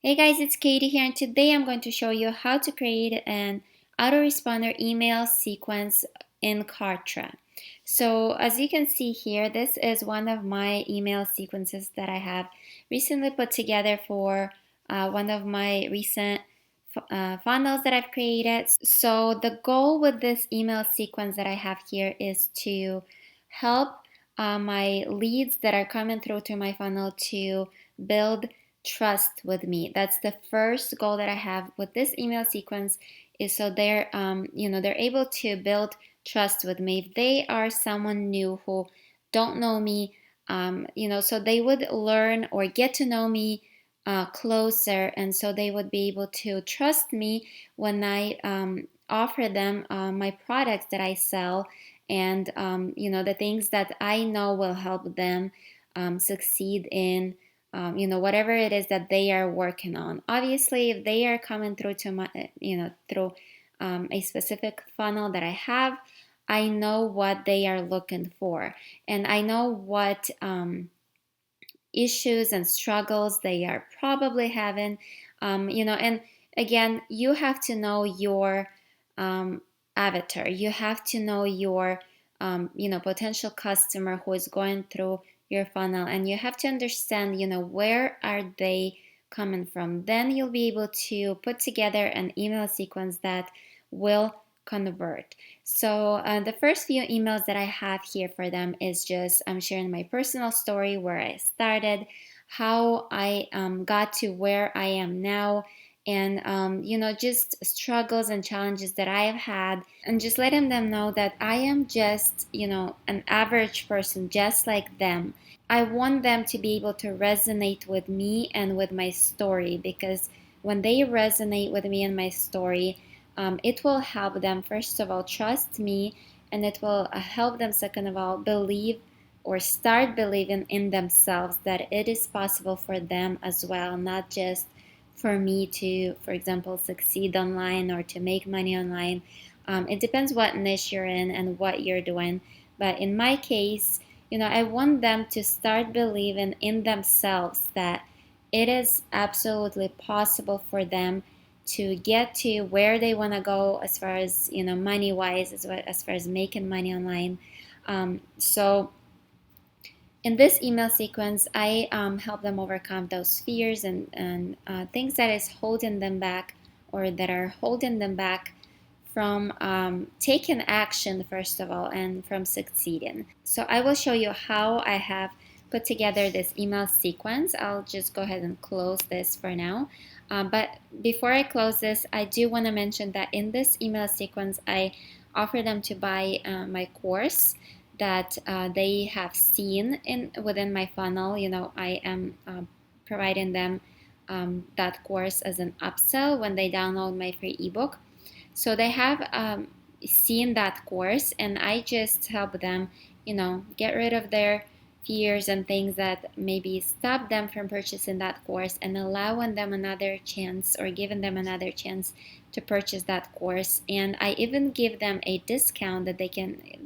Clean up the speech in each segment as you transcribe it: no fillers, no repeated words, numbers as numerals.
Hey guys, it's Katie here, and today I'm going to show you how to create an autoresponder email sequence in Kartra. So as you can see here, this is one of my email sequences that I have recently put together for one of my recent funnels that I've created. So the goal with this email sequence that I have here is to help my leads that are coming through to my funnel to build trust with me. That's the first goal that I have with this email sequence, is so they're able to build trust with me. If they are someone new who don't know me, so they would learn or get to know me closer, and so they would be able to trust me when I offer them my products that I sell, and the things that I know will help them succeed in whatever it is that they are working on. Obviously, if they are coming through to my, through a specific funnel that I have, I know what they are looking for, and I know what issues and struggles they are probably having. And again, you have to know your avatar. You have to know your potential customer who is going through your funnel, and you have to understand where are they coming from. Then you'll be able to put together an email sequence that will convert. So the first few emails that I have here for them is just I'm sharing my personal story, where I started, how I got to where I am now, and just struggles and challenges that I have had, and just letting them know that I am just an average person just like them. I want them to be able to resonate with me and with my story, because when they resonate with me and my story, it will help them, first of all, trust me, and it will help them, second of all, believe or start believing in themselves, that it is possible for them as well, not just for me to, for example, succeed online or to make money online. It depends what niche you're in and what you're doing. But in my case, I want them to start believing in themselves that it is absolutely possible for them to get to where they want to go, as far as money wise, as far as making money online. So in this email sequence, I help them overcome those fears and things that is holding them back, or that are holding them back from taking action, first of all, and from succeeding. So I will show you how I have put together this email sequence. I'll just go ahead and close this for now. But before I close this, I do want to mention that in this email sequence, I offer them to buy my course that they have seen within my funnel. I am providing them that course as an upsell when they download my free ebook. So they have seen that course, and I just help them, get rid of their fears and things that maybe stop them from purchasing that course, and allowing them another chance, or giving them another chance to purchase that course. And I even give them a discount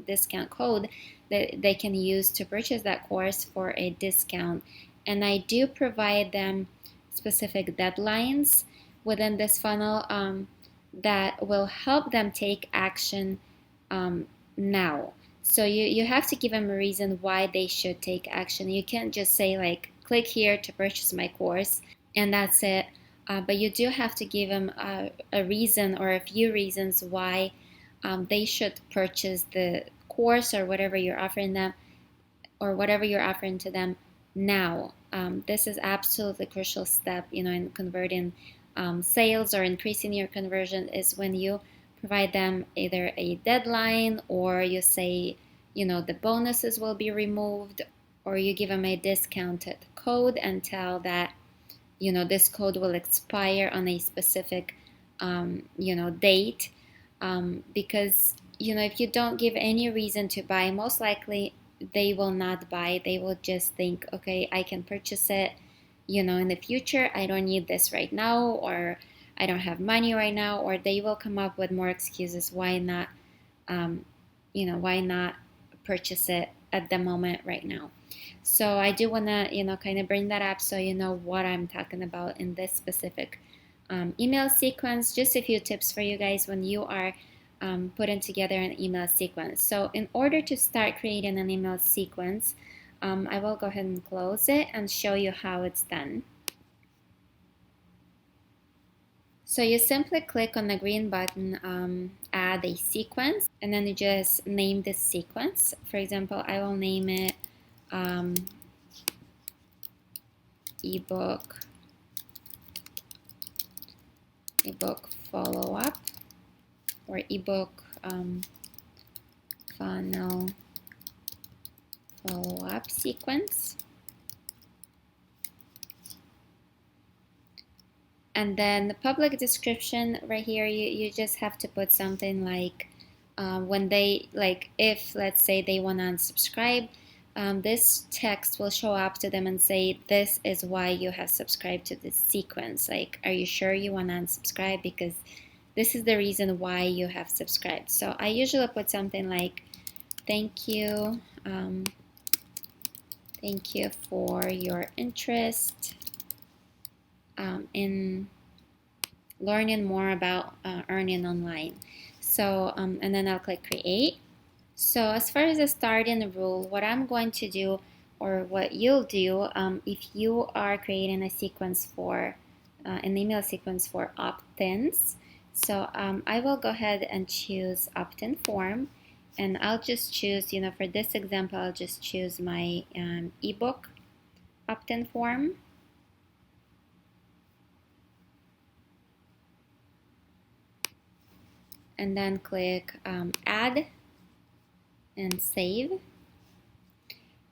discount code that they can use to purchase that course for a discount. And I do provide them specific deadlines within this funnel that will help them take action now. So you have to give them a reason why they should take action. You can't just say, like, click here to purchase my course, and that's it. But you do have to give them a reason, or a few reasons why they should purchase the course, or whatever you're offering them, or whatever you're offering to them now. This is absolutely crucial step, in converting sales or increasing your conversion, is when you provide them either a deadline, or you say, the bonuses will be removed, or you give them a discounted code and tell that, this code will expire on a specific, date. Because, if you don't give any reason to buy, most likely they will not buy. They will just think, okay, I can purchase it, in the future. I don't need this right now, or I don't have money right now, or they will come up with more excuses why not, why not purchase it at the moment right now. So I do want to, kind of bring that up so you know what I'm talking about in this specific email sequence. Just a few tips for you guys when you are putting together an email sequence. So in order to start creating an email sequence, I will go ahead and close it and show you how it's done. So you simply click on the green button, add a sequence, and then you just name this sequence. For example, I will name it ebook follow-up, or ebook funnel follow-up sequence. And then the public description right here, you just have to put something like when they, like, if let's say they want to unsubscribe, this text will show up to them and say, this is why you have subscribed to this sequence. Like, are you sure you want to unsubscribe? Because this is the reason why you have subscribed. So I usually put something like, thank you for your interest in learning more about earning online. So, and then I'll click create. So as far as the starting rule, what I'm going to do, or what you'll do, if you are creating a sequence for an email sequence for opt-ins, so I will go ahead and choose opt-in form, and I'll just choose, for this example, I'll just choose my ebook opt-in form. And then click add and save.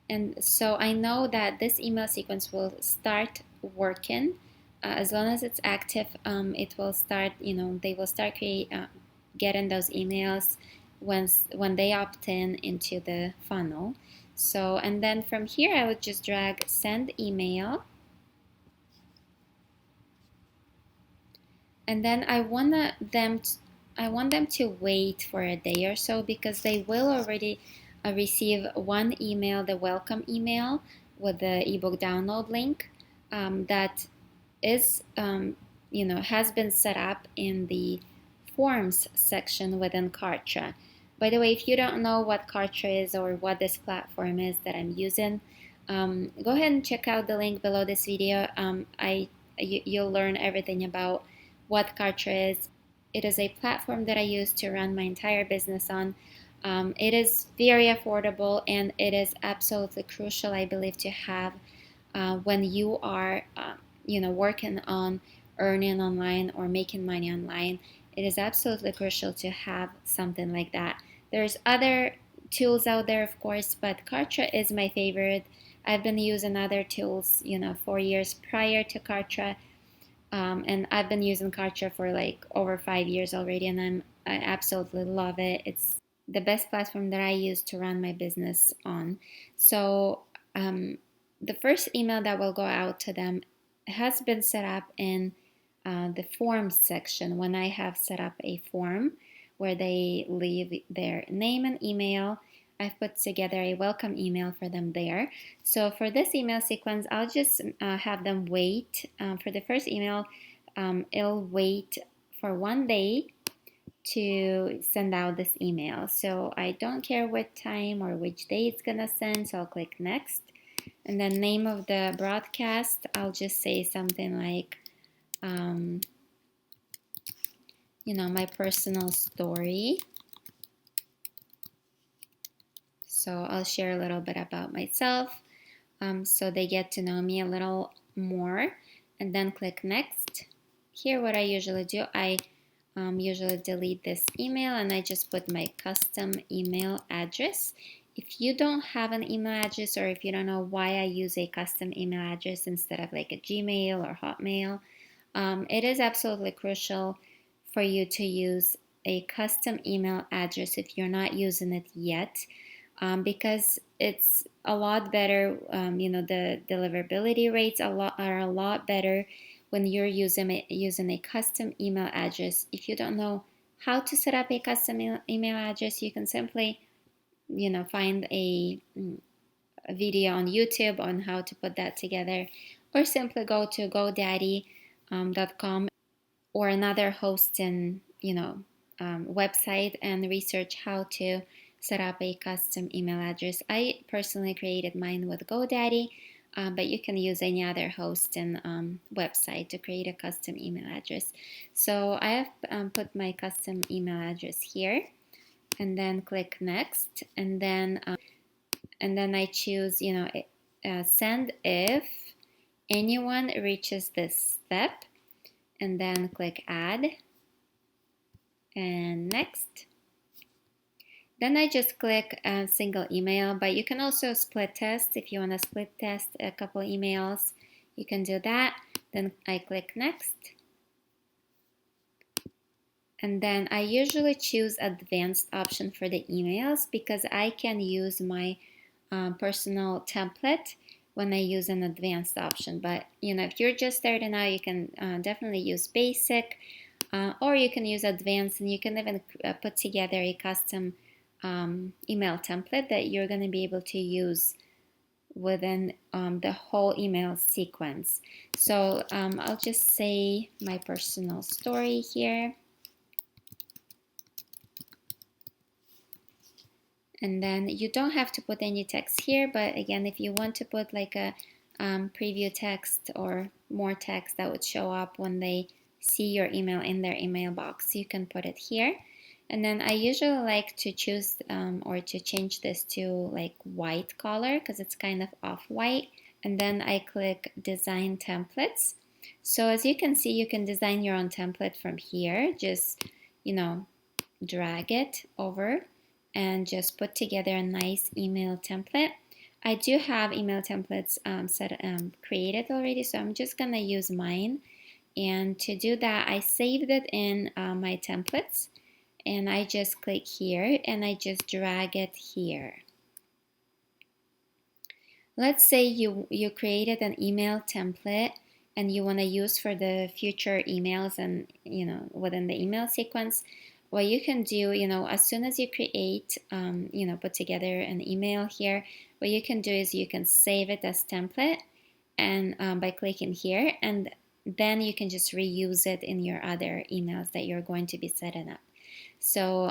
And so I know that this email sequence will start working as long as it's active. It will start, they will start getting those emails when they opt in into the funnel. So, and then from here I would just drag send email, and then I want them to wait for a day or so, because they will already receive one email, the welcome email with the ebook download link, that is has been set up in the forms section within Kartra. By the way, if you don't know what Kartra is or what this platform is that I'm using, go ahead and check out the link below this video. You'll learn everything about what Kartra is. It is a platform that I use to run my entire business on. It is very affordable, and it is absolutely crucial, I believe, to have when you are working on earning online or making money online. It is absolutely crucial to have something like that. There's other tools out there, of course, but Kartra is my favorite. I've been using other tools, for years prior to Kartra, and I've been using Kartra for like over 5 years already, and I absolutely love it. It's the best platform that I use to run my business on. So the first email that will go out to them has been set up in the forms section, when I have set up a form where they leave their name and email. I've put together a welcome email for them there. So for this email sequence, I'll just have them wait. For the first email, it'll wait for 1 day to send out this email. So I don't care what time or which day it's gonna send, so I'll click next. And then name of the broadcast, I'll just say something like, my personal story. So I'll share a little bit about myself, so they get to know me a little more, and then click next. Here, what I usually do, I usually delete this email, and I just put my custom email address. If you don't have an email address, or if you don't know why I use a custom email address instead of like a Gmail or Hotmail, it is absolutely crucial for you to use a custom email address if you're not using it yet, because it's a lot better. The deliverability rates are a lot better when you're using a custom email address. If you don't know how to set up a custom email address, you can simply find video on YouTube on how to put that together, or simply go to GoDaddy.com or another hosting website and research how to set up a custom email address. I personally created mine with GoDaddy, but you can use any other hosting website to create a custom email address. So I have put my custom email address here, and then click next, and then I choose send if anyone reaches this step, and then click add and next. Then I just click a single email, but you can also split test. If you want to split test a couple emails, you can do that. Then I click next. And then I usually choose advanced option for the emails because I can use my personal template when I use an advanced option. But if you're just starting out, you can definitely use basic, or you can use advanced, and you can even put together a custom email template that you're going to be able to use within the whole email sequence. So I'll just say my personal story here. And then you don't have to put any text here, but again, if you want to put like a preview text or more text that would show up when they see your email in their email box, you can put it here. And then I usually like to choose or to change this to like white color because it's kind of off-white. And then I click design templates. So as you can see, you can design your own template from here. Just, drag it over and just put together a nice email template. I do have email templates created already, so I'm just gonna use mine. And to do that, I saved it in my templates, and I just click here and I just drag it here. Let's say you created an email template and you want to use for the future emails and within the email sequence. What you can do, as soon as you create, put together an email here, what you can do is you can save it as template, and by clicking here, and then you can just reuse it in your other emails that you're going to be setting up. So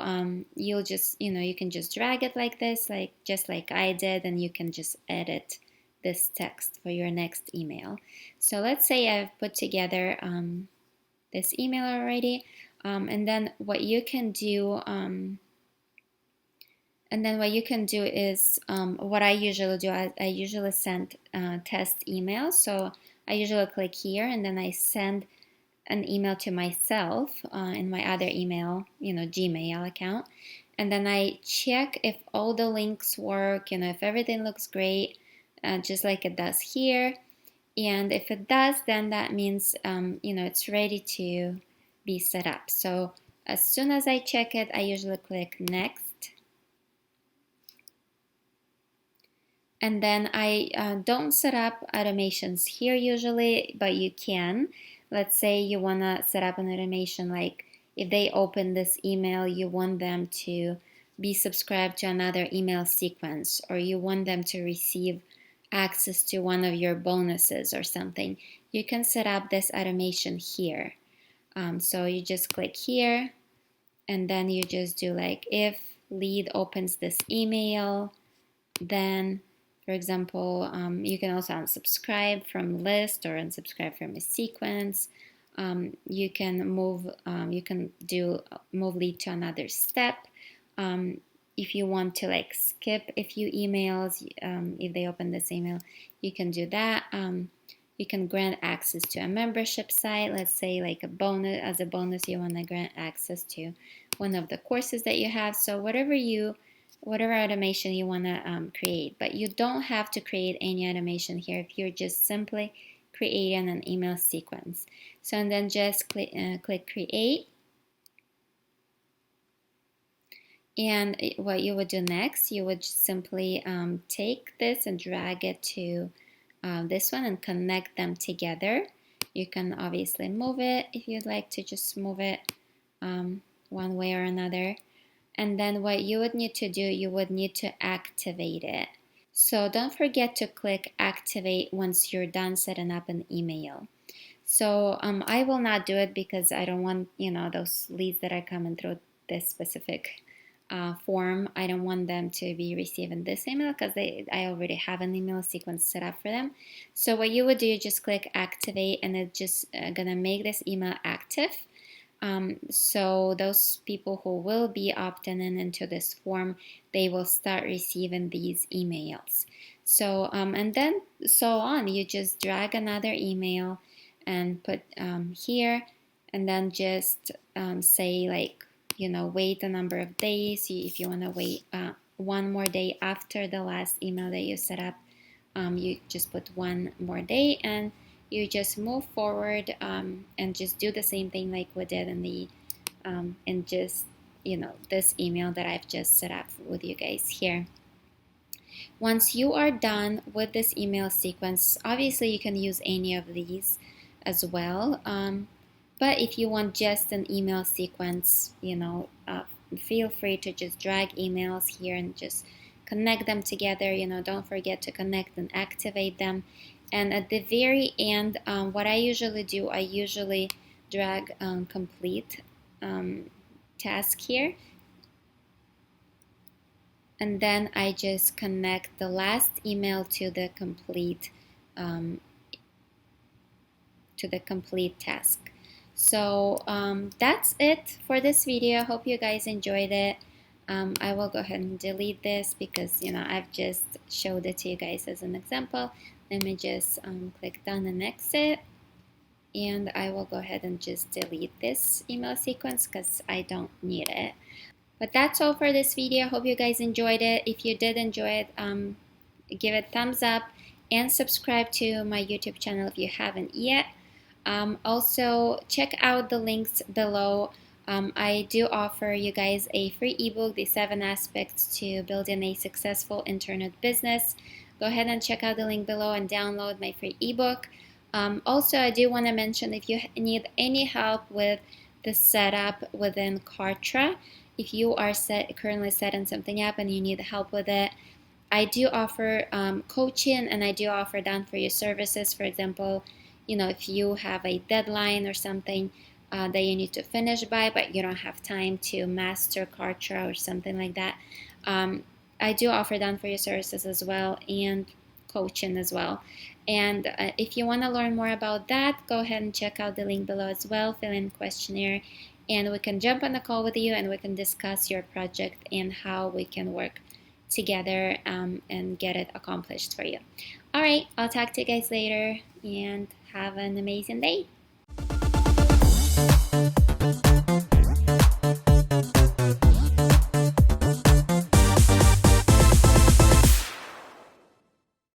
you'll just, you can just drag it like this, just like I did, and you can just edit this text for your next email. So let's say I've put together this email already. And then what you can do, is what I usually do. I usually send test emails. So I usually click here, and then I send an email to myself in my other email, Gmail account, and then I check if all the links work, if everything looks great, just like it does here. And if it does, then that means it's ready to be set up. So as soon as I check it, I usually click next. And then I don't set up automations here usually, but you can. Let's say you want to set up an automation, like if they open this email, you want them to be subscribed to another email sequence, or you want them to receive access to one of your bonuses or something. You can set up this automation here. So you just click here, and then you just do like if lead opens this email, then for example, you can also unsubscribe from list or unsubscribe from a sequence. You can move lead to another step. If you want to like skip a few emails, if they open this email, you can do that. You can grant access to a membership site. Let's say like as a bonus, you want to grant access to one of the courses that you have. So whatever automation you want to create, but you don't have to create any automation here if you're just simply creating an email sequence. So and then just click create. And what you would do next, you would simply take this and drag it to this one and connect them together. You can obviously move it if you'd like to just move it one way or another. And then what you would need to do, you would need to activate it. So don't forget to click activate once you're done setting up an email. So I will not do it because I don't want, those leads that are coming through this specific form. I don't want them to be receiving this email because I already have an email sequence set up for them. So what you would do, you just click activate, and it's just gonna make this email active. So those people who will be opting in into this form, they will start receiving these emails. So and then so on, you just drag another email and put here, and then just say, like, wait a number of days. If you want to wait one more day after the last email that you set up, you just put one more day, and you just move forward and just do the same thing like we did in just this email that I've just set up with you guys here. Once you are done with this email sequence, obviously you can use any of these as well, but if you want just an email sequence, feel free to just drag emails here and just connect them together. Don't forget to connect and activate them. And at the very end, what I usually do, I usually drag complete task here, and then I just connect the last email to the complete um, task. So that's it for this video. Hope you guys enjoyed it. I will go ahead and delete this because I've just showed it to you guys as an example. Let me just click done and exit, and I will go ahead and just delete this email sequence because I don't need it. But that's all for this video. Hope you guys enjoyed it. If you did enjoy it, give it a thumbs up and subscribe to my YouTube channel if you haven't yet. Also, check out the links below. I do offer you guys a free ebook, The 7 Aspects to Building a Successful Internet Business. Go ahead and check out the link below and download my free ebook. Also, I do want to mention, if you need any help with the setup within Kartra, if you are currently setting something up and you need help with it, I do offer coaching, and I do offer done for you services. For example, if you have a deadline or something that you need to finish by, but you don't have time to master Kartra or something like that, I do offer done for you services as well, and coaching as well. And if you want to learn more about that, go ahead and check out the link below as well. Fill in questionnaire, and we can jump on a call with you, and we can discuss your project and how we can work together and get it accomplished for you. All right, I'll talk to you guys later, and have an amazing day.